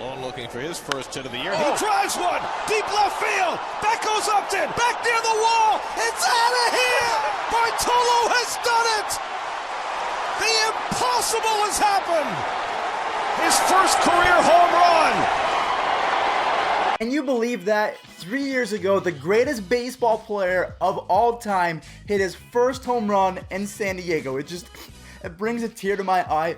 Malone looking for his first hit of the year. He drives one, deep left field. Back goes Upton, back near the wall. It's out of here. Bartolo has done it. The impossible has happened. His first career home run. And you believe that 3 years ago, the greatest baseball player of all time hit his first home run in San Diego. It brings a tear to my eye.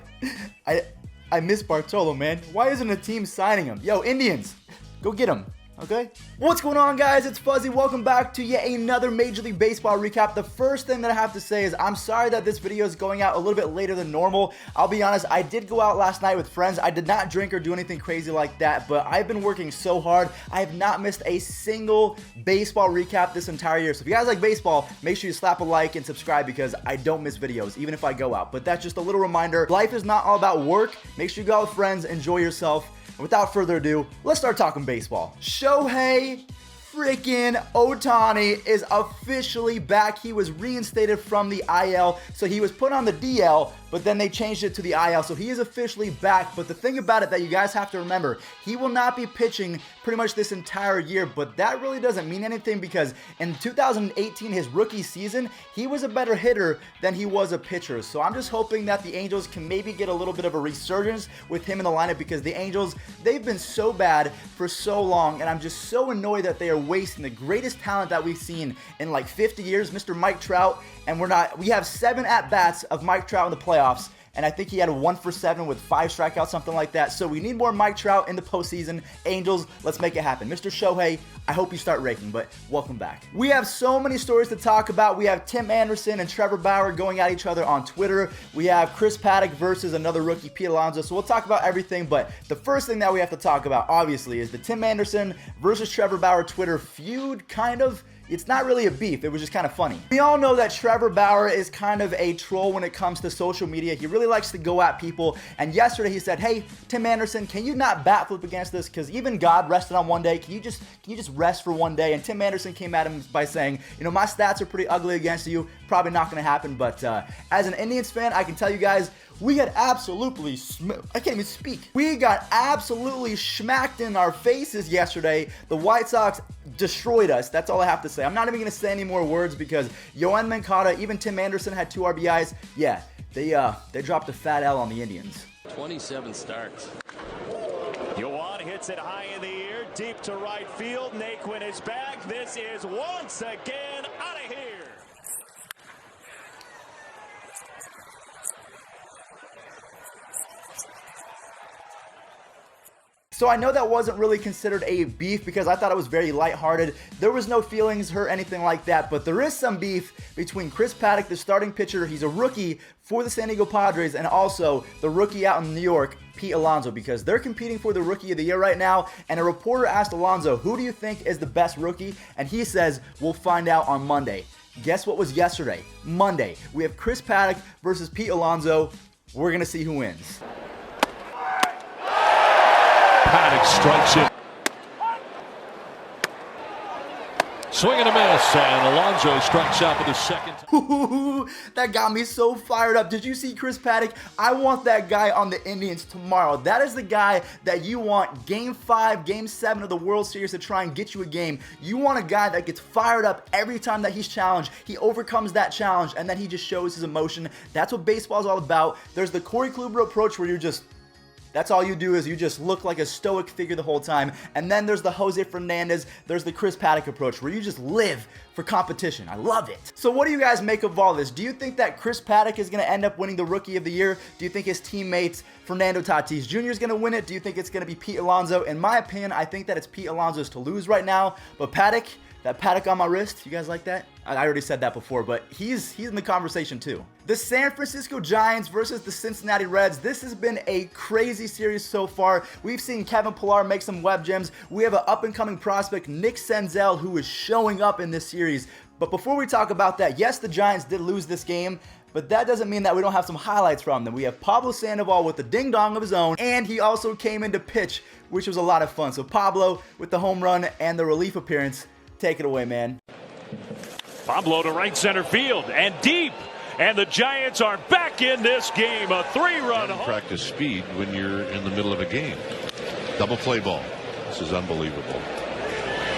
I miss Bartolo, man. Why isn't a team signing him? Yo, Indians, go get him. Okay? What's going on, guys? It's Fuzzy. Welcome back to yet another Major League Baseball recap. The first thing that I have to say is I'm sorry that this video is going out a little bit later than normal. I'll be honest, I did go out last night with friends. I did not drink or do anything crazy like that, but I've been working so hard. I have not missed a single baseball recap this entire year. So if you guys like baseball, make sure you slap a like and subscribe because I don't miss videos, even if I go out. But that's just a little reminder. Life is not all about work. Make sure you go out with friends, enjoy yourself. Without further ado, let's start talking baseball. Shohei freaking Ohtani is officially back. He was reinstated from the IL, so he was put on the DL, but then they changed it to the IL, so he is officially back. But the thing about it that you guys have to remember, he will not be pitching pretty much this entire year, but that really doesn't mean anything because in 2018, his rookie season, he was a better hitter than he was a pitcher. So I'm just hoping that the Angels can maybe get a little bit of a resurgence with him in the lineup because the Angels, they've been so bad for so long, and I'm just so annoyed that they are wasting the greatest talent that we've seen in like 50 years, Mr. Mike Trout, and we have 7 at-bats of Mike Trout in the playoffs, and I think he had a 1 for 7 with 5 strikeouts, something like that. So we need more Mike Trout in the postseason. Angels, let's make it happen. Mr. Shohei, I hope you start raking, but welcome back. We have so many stories to talk about. We have Tim Anderson and Trevor Bauer going at each other on Twitter. We have Chris Paddack versus another rookie, Pete Alonzo. So we'll talk about everything, but the first thing that we have to talk about, obviously, is the Tim Anderson versus Trevor Bauer Twitter feud, kind of. It's not really a beef, it was just kind of funny. We all know that Trevor Bauer is kind of a troll when it comes to social media. He really likes to go at people, and yesterday he said, hey, Tim Anderson, can you not bat flip against this? Because even God rested on one day. Can you just rest for one day? And Tim Anderson came at him by saying, you know, my stats are pretty ugly against you. Probably not going to happen, but as an Indians fan, I can tell you guys, we got absolutely, I can't even speak. We got absolutely smacked in our faces yesterday. The White Sox destroyed us. That's all I have to say. I'm not even going to say any more words because Yoan Moncada, even Tim Anderson had 2 RBIs. Yeah, they dropped a fat L on the Indians. 27 starts. Yoan hits it high in the air, deep to right field. Naquin is back. This is once again out of here. So I know that wasn't really considered a beef because I thought it was very lighthearted. There was no feelings hurt, anything like that, but there is some beef between Chris Paddack, the starting pitcher. He's a rookie for the San Diego Padres, and also the rookie out in New York, Pete Alonzo, because they're competing for the Rookie of the Year right now. And a reporter asked Alonzo, who do you think is the best rookie? And he says, we'll find out on Monday. Guess what was yesterday? Monday. We have Chris Paddack versus Pete Alonzo. We're going to see who wins. Paddack strikes it. Swing and a miss, and Alonzo strikes out for the second time. That got me so fired up. Did you see Chris Paddack? I want that guy on the Indians tomorrow. That is the guy that you want Game 5, Game 7 of the World Series to try and get you a game. You want a guy that gets fired up every time that he's challenged. He overcomes that challenge, and then he just shows his emotion. That's what baseball is all about. There's the Corey Kluber approach where that's all you do is you just look like a stoic figure the whole time. And then there's the Jose Fernandez, there's the Chris Paddack approach where you just live for competition. I love it. So what do you guys make of all this? Do you think that Chris Paddack is going to end up winning the Rookie of the Year? Do you think his teammates, Fernando Tatis Jr. is going to win it? Do you think it's going to be Pete Alonzo? In my opinion, I think that it's Pete Alonzo's to lose right now. But Paddack, that Paddack on my wrist, you guys like that? I already said that before, but he's in the conversation too. The San Francisco Giants versus the Cincinnati Reds. This has been a crazy series so far. We've seen Kevin Pillar make some web gems. We have an up-and-coming prospect, Nick Senzel, who is showing up in this series. But before we talk about that, yes, the Giants did lose this game, but that doesn't mean that we don't have some highlights from them. We have Pablo Sandoval with the ding-dong of his own, and he also came in to pitch, which was a lot of fun. So Pablo with the home run and the relief appearance. Take it away, man. Pablo to right center field and deep, and the Giants are back in this game. A 3-run home. Practice speed when you're in the middle of a game. Double play ball. This is unbelievable.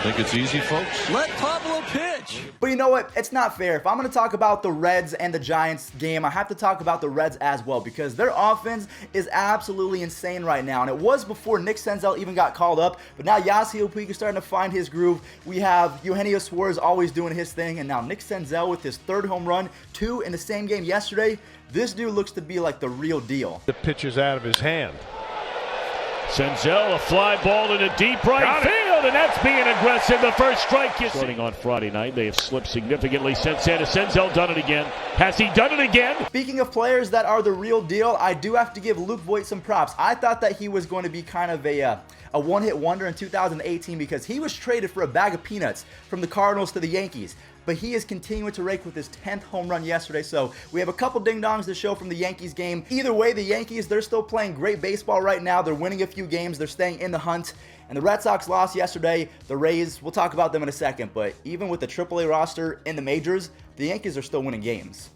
Think it's easy, folks? Let Pablo pitch. But you know what? It's not fair. If I'm going to talk about the Reds and the Giants game, I have to talk about the Reds as well because their offense is absolutely insane right now. And it was before Nick Senzel even got called up. But now Yasiel Puig is starting to find his groove. We have Eugenio Suarez always doing his thing. And now Nick Senzel with his 3rd home run, 2 in the same game yesterday. This dude looks to be like the real deal. The pitch is out of his hand. Senzel, a fly ball into deep right field, and that's being aggressive. The first strike is starting on Friday night. They have slipped significantly since then. Has Senzel done it again? Has he done it again? Speaking of players that are the real deal, I do have to give Luke Voit some props. I thought that he was going to be kind of a one-hit wonder in 2018 because he was traded for a bag of peanuts from the Cardinals to the Yankees. But he is continuing to rake with his 10th home run yesterday. So we have a couple ding-dongs to show from the Yankees game. Either way, the Yankees, they're still playing great baseball right now. They're winning a few games. They're staying in the hunt. And the Red Sox lost yesterday. The Rays, we'll talk about them in a second. But even with the AAA roster in the majors, the Yankees are still winning games.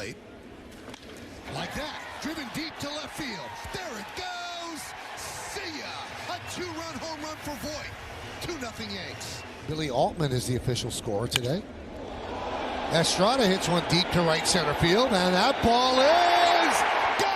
Like that, driven deep to left field. There it goes. See ya. A 2-run home run for Voit. 2-0 Yanks. Billy Altman is the official scorer today. Estrada hits one deep to right center field, and that ball is gone.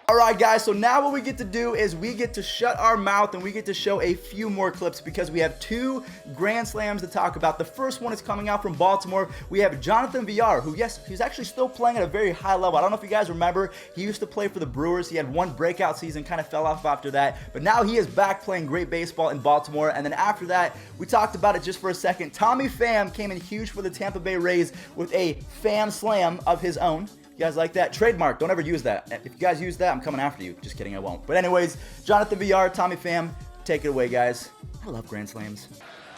All right, guys, so now what we get to do is we get to shut our mouth and we get to show a few more clips because we have 2 grand slams to talk about. The first one is coming out from Baltimore. We have Jonathan Villar, who, yes, he's actually still playing at a very high level. I don't know if you guys remember, he used to play for the Brewers. He had one breakout season, kind of fell off after that, but now he is back playing great baseball in Baltimore. And then after that, we talked about it just for a second. Tommy Pham came in huge for the Tampa Bay Rays with a Pham slam of his own. You guys like that? Trademark. Don't ever use that. If you guys use that, I'm coming after you. Just kidding, I won't. But anyways, Jonathan Villar, Tommy Pham, take it away, guys. I love grand slams.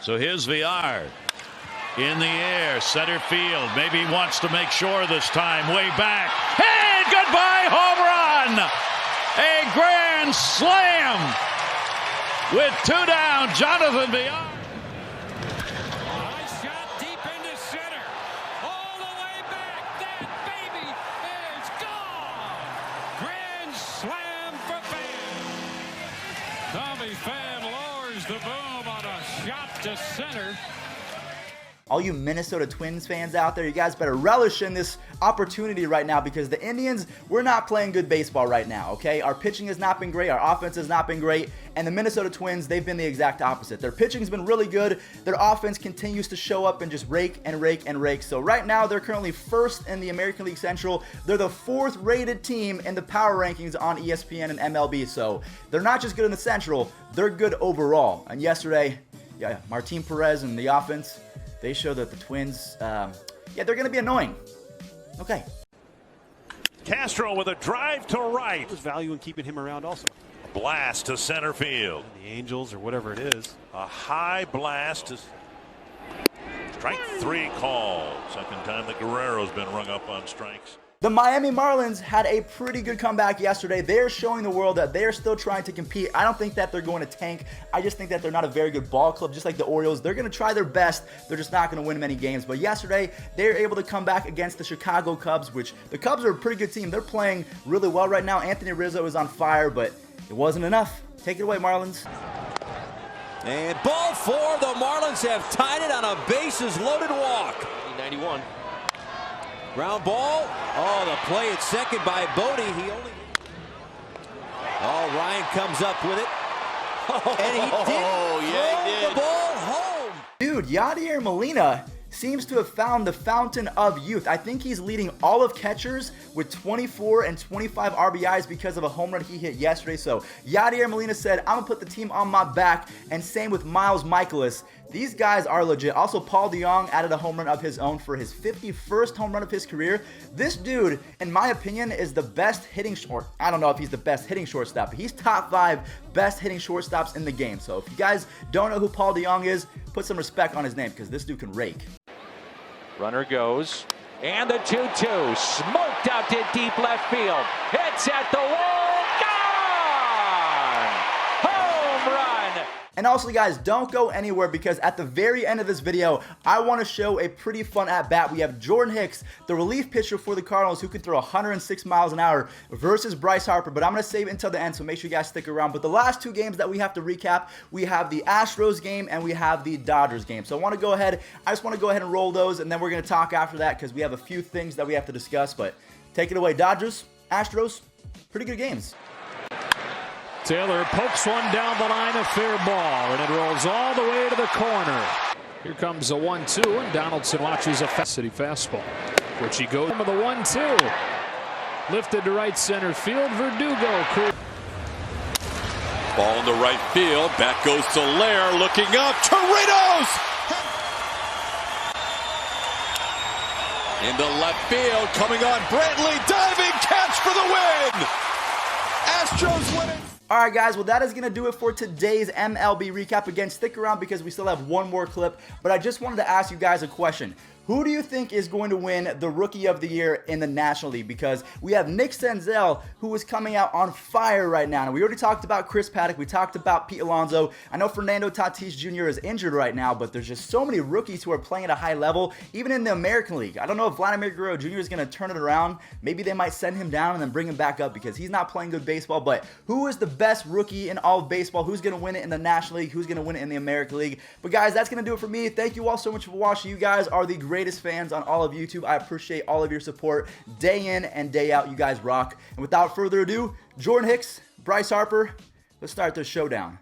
So here's Villar in the air, center field. Maybe he wants to make sure this time. Way back. Hey, goodbye, home run! A grand slam with 2 down. Jonathan Villar. All you Minnesota Twins fans out there, you guys better relish in this opportunity right now because the Indians, we're not playing good baseball right now, okay? Our pitching has not been great, our offense has not been great, and the Minnesota Twins, they've been the exact opposite. Their pitching's been really good, their offense continues to show up and just rake and rake and rake. So right now, they're currently 1st in the American League Central. They're the 4th rated team in the power rankings on ESPN and MLB. So they're not just good in the Central, they're good overall. And yesterday, yeah, Martin Perez and the offense, they show that the Twins, yeah, they're going to be annoying. Okay. Castro with a drive to right. There's value in keeping him around also. Blast to center field. The Angels or whatever it is. A high blast to strike 3 call. Second time that Guerrero's been rung up on strikes. The Miami Marlins had a pretty good comeback yesterday. They're showing the world that they're still trying to compete. I don't think that they're going to tank. I just think that they're not a very good ball club, just like the Orioles. They're going to try their best. They're just not going to win many games. But yesterday, they were able to come back against the Chicago Cubs, which the Cubs are a pretty good team. They're playing really well right now. Anthony Rizzo is on fire, but it wasn't enough. Take it away, Marlins. And ball 4. The Marlins have tied it on a bases-loaded walk. 91. Ground ball. Oh, the play at second by Bodie. Oh, Ryan comes up with it. And he did throw the ball home. Dude, Yadier Molina seems to have found the fountain of youth. I think he's leading all of catchers with 24 and 25 RBIs because of a home run he hit yesterday. So Yadier Molina said, I'm going to put the team on my back, and same with Miles Michaelis. These guys are legit. Also, Paul DeJong added a home run of his own for his 51st home run of his career. This dude, in my opinion, is the best hitting short. I don't know if he's the best hitting shortstop, but he's top 5 best hitting shortstops in the game. So if you guys don't know who Paul DeJong is, put some respect on his name because this dude can rake. Runner goes, and the 2-2, smoked out to deep left field. It's at the wall, gone! Home run! And also, guys, don't go anywhere because at the very end of this video, I want to show a pretty fun at-bat. We have Jordan Hicks, the relief pitcher for the Cardinals, who can throw 106 miles an hour versus Bryce Harper, but I'm going to save it until the end, so make sure you guys stick around. But the last two games that we have to recap, we have the Astros game and we have the Dodgers game. So I want to go ahead, and roll those, and then we're going to talk after that because we have a few things that we have to discuss. But take it away, Dodgers, Astros, pretty good games. Taylor pokes one down the line, a fair ball, and it rolls all the way to the corner. Here comes a 1-2, and Donaldson watches a city fastball, which he goes with the 1-2. Lifted to right center field, Verdugo. Ball in the right field, back goes to Lair, looking up, Torritos! Into left field, coming on, Brantley, diving catch for the win! Astros winning. Alright guys, well that is going to do it for today's MLB recap. Again, stick around because we still have one more clip, but I just wanted to ask you guys a question. Who do you think is going to win the Rookie of the Year in the National League? Because we have Nick Senzel, who is coming out on fire right now. And we already talked about Chris Paddack. We talked about Pete Alonzo. I know Fernando Tatis Jr. is injured right now, but there's just so many rookies who are playing at a high level, even in the American League. I don't know if Vladimir Guerrero Jr. is going to turn it around. Maybe they might send him down and then bring him back up because he's not playing good baseball. But who is the best rookie in all of baseball? Who's going to win it in the National League? Who's going to win it in the American League? But guys, that's going to do it for me. Thank you all so much for watching. You guys are the greatest fans on all of YouTube. I appreciate all of your support day in and day out. You guys rock. And without further ado, Jordan Hicks, Bryce Harper, let's start this showdown.